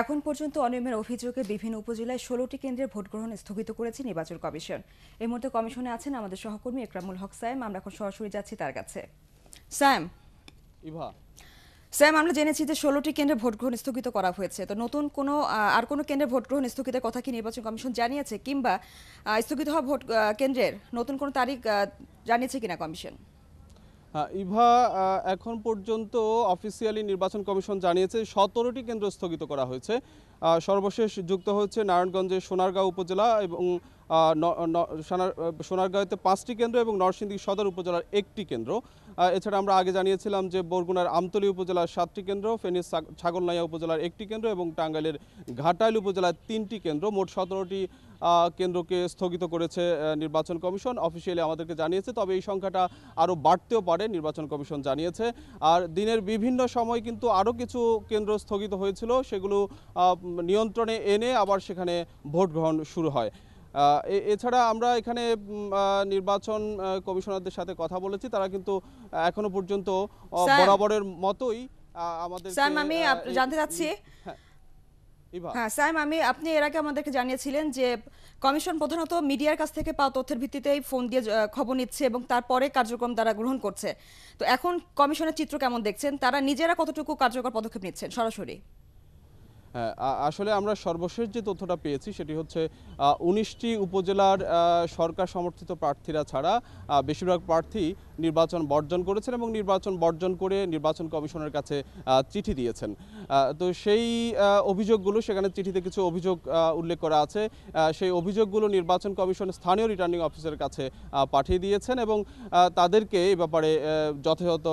এখন পর্যন্ত অনিয়মের অভিযোগে বিভিন্ন উপজেলায় ১৬টি কেন্দ্রে ভোট গ্রহণ স্থগিত করেছে নির্বাচন কমিশন। এই মুহূর্তে কমিশনে আছেন আমাদের সহকর্মী একরামুল হক সায়েম। আমরা এখন সরাসরি যাচ্ছি তার কাছে। সায়েম, আমরা জেনেছি যে ১৬টি কেন্দ্রে ভোট গ্রহণ স্থগিত করা হয়েছে। তো নতুন কোনো আর কোনো কেন্দ্রে ভোট গ্রহণ স্থগিতের কথা কি নির্বাচন কমিশন জানিয়েছে, কিংবা স্থগিত হওয়া ভোট কেন্দ্রের নতুন কোনো তারিখ জানিয়েছে কিনা কমিশন? ইভা, এখন পর্যন্ত অফিসিয়ালি নির্বাচন কমিশন জানিয়েছে ১৭টি কেন্দ্র স্থগিত করা হয়েছে। সর্বশেষ যুক্ত হচ্ছে নারায়ণগঞ্জের সোনারগাঁও উপজেলা এবং সোনারগাঁওতে ৫টি কেন্দ্র এবং নরসিংদী সদর উপজেলার ১টি কেন্দ্র। এছাড়া আমরা আগে জানিয়েছিলাম যে বরগুনার আমতলী উপজেলার ৭টি কেন্দ্র, ফেনীর ছাগলনাইয়া উপজেলার ১টি কেন্দ্র এবং টাঙ্গাইলের ঘাটাইল উপজেলার ৩টি কেন্দ্র। মোট ১৭টি কেন্দ্রকে স্থগিত করেছে নির্বাচন কমিশন, অফিসিয়ালি আমাদেরকে জানিয়েছে। তবে এই সংখ্যাটা আরও বাড়তেও পারে, নির্বাচন কমিশন জানিয়েছে। আর দিনের বিভিন্ন সময় কিন্তু আরও কিছু কেন্দ্র স্থগিত হয়েছিল, সেগুলো নিয়ন্ত্রণে এনে আবার সেখানে ভোট গ্রহণ শুরু হয়। এছাড়া আমরা এখানে নির্বাচন কমিশনারদের সাথে কথা বলেছি, তারা কিন্তু এখনো পর্যন্ত বরাবরের মতোই আমাদের আমি জানতে চাচ্ছি। আপনি এর আগে আমাদেরকে জানিয়েছিলেন যে কমিশন প্রধানত মিডিয়ার কাছ থেকে পাওয়া তথ্যের ভিত্তিতেই ফোন দিয়ে খবর নিচ্ছে এবং তারপরে কার্যক্রম তারা গ্রহণ করছে। তো এখন কমিশনের চিত্র কেমন দেখছেন? তারা নিজেরা কতটুকু কার্যকর পদক্ষেপ নিচ্ছেন সরাসরি? হ্যাঁ, আসলে আমরা সর্বশেষ যে তথ্যটা পেয়েছি সেটি হচ্ছে ১৯টি উপজেলার সরকার সমর্থিত প্রার্থীরা ছাড়া বেশিরভাগ প্রার্থী নির্বাচন বর্জন করেছেন এবং নির্বাচন বর্জন করে নির্বাচন কমিশনের কাছে চিঠি দিয়েছেন। তো সেই অভিযোগগুলো, সেখানে চিঠিতে কিছু অভিযোগ উল্লেখ করা আছে। সেই অভিযোগগুলো নির্বাচন কমিশন স্থানীয় রিটার্নিং অফিসারের কাছে পাঠিয়ে দিয়েছেন এবং তাদেরকে এই ব্যাপারে যথাযথ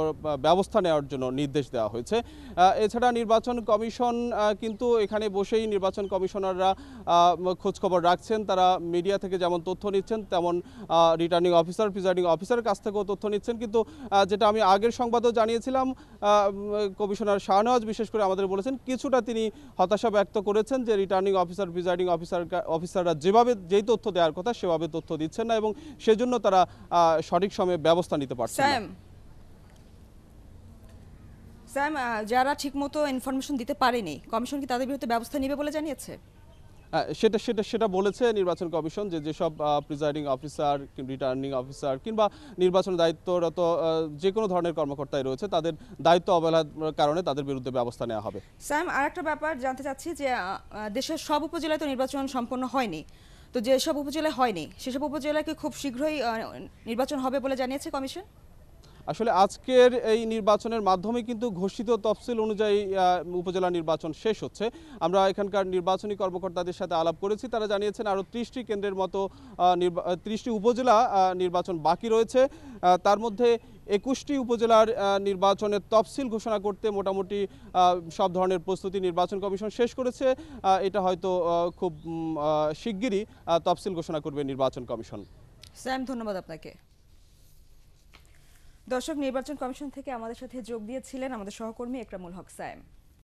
ব্যবস্থা নেওয়ার জন্য নির্দেশ দেওয়া হয়েছে। এছাড়া নির্বাচন কমিশন কিন্তু এখানে বসেই নির্বাচন কমিশনাররা খোঁজখবর রাখছেন। তারা মিডিয়া থেকে যেমন তথ্য নিচ্ছেন, তেমন রিটার্নিং অফিসার, প্রিজাইডিং অফিসারের কাছ থেকেও তথ্য নিচ্ছেন। কিন্তু যেটা আমি আগের সংবাদও জানিয়েছিলাম, কমিশনার শাহনওয়াজ বিশেষ করে আমাদের বলেছেন, কিছুটা তিনি হতাশা ব্যক্ত করেছেন যে রিটার্নিং অফিসার, প্রিজাইডিং অফিসাররা যেই তথ্য দেওয়ার কথা সেভাবে তথ্য দিচ্ছেন না এবং সেজন্য তারা সঠিক সময়ে ব্যবস্থা নিতে পারছেন না। যারা ঠিকমতো ইনফরমেশন দিতে পারেনি, কমিশন কি তাদের বিরুদ্ধে ব্যবস্থা নেবে বলে জানিয়েছে? সেটা বলেছে নির্বাচন কমিশন যে যেসব প্রিজাইডিং অফিসার, রিটার্নিং অফিসার কিংবা নির্বাচন দায়িত্বরত যে কোনো ধরনের কর্মকর্তাই রয়েছে, তাদের দায়িত্ব অবহেলার কারণে তাদের বিরুদ্ধে ব্যবস্থা নেওয়া হবে। আরেকটা ব্যাপার জানতে চাচ্ছি যে দেশের সব উপজেলায় তো নির্বাচন সম্পন্ন হয়নি। তো যেসব উপজেলায় হয়নি সেসব উপজেলায় কি খুব শীঘ্রই নির্বাচন হবে বলে জানিয়েছে কমিশন? আসলে আজকের এই নির্বাচনের মাধ্যমে কিন্তু ঘোষিত তফসিল অনুযায়ী উপজেলা নির্বাচন শেষ হচ্ছে। আমরা এখানকার নির্বাচনী কর্মকর্তাদের সাথে আলাপ করেছি, তারা জানিয়েছেন আরও 30টি কেন্দ্রের মতো 30টি উপজেলা নির্বাচন বাকি রয়েছে। তার মধ্যে 21টি উপজেলার নির্বাচনের তফসিল ঘোষণা করতে মোটামুটি সব ধরনের প্রস্তুতি নির্বাচন কমিশন শেষ করেছে। এটা হয়তো খুব শিগগিরই তফসিল ঘোষণা করবে নির্বাচন কমিশন। ধন্যবাদ আপনাকে। দর্শক, নির্বাচন কমিশন থেকে আমাদের সাথে যোগ দিয়েছিলেন আমাদের সহকর্মী একরামুল হক সায়েম।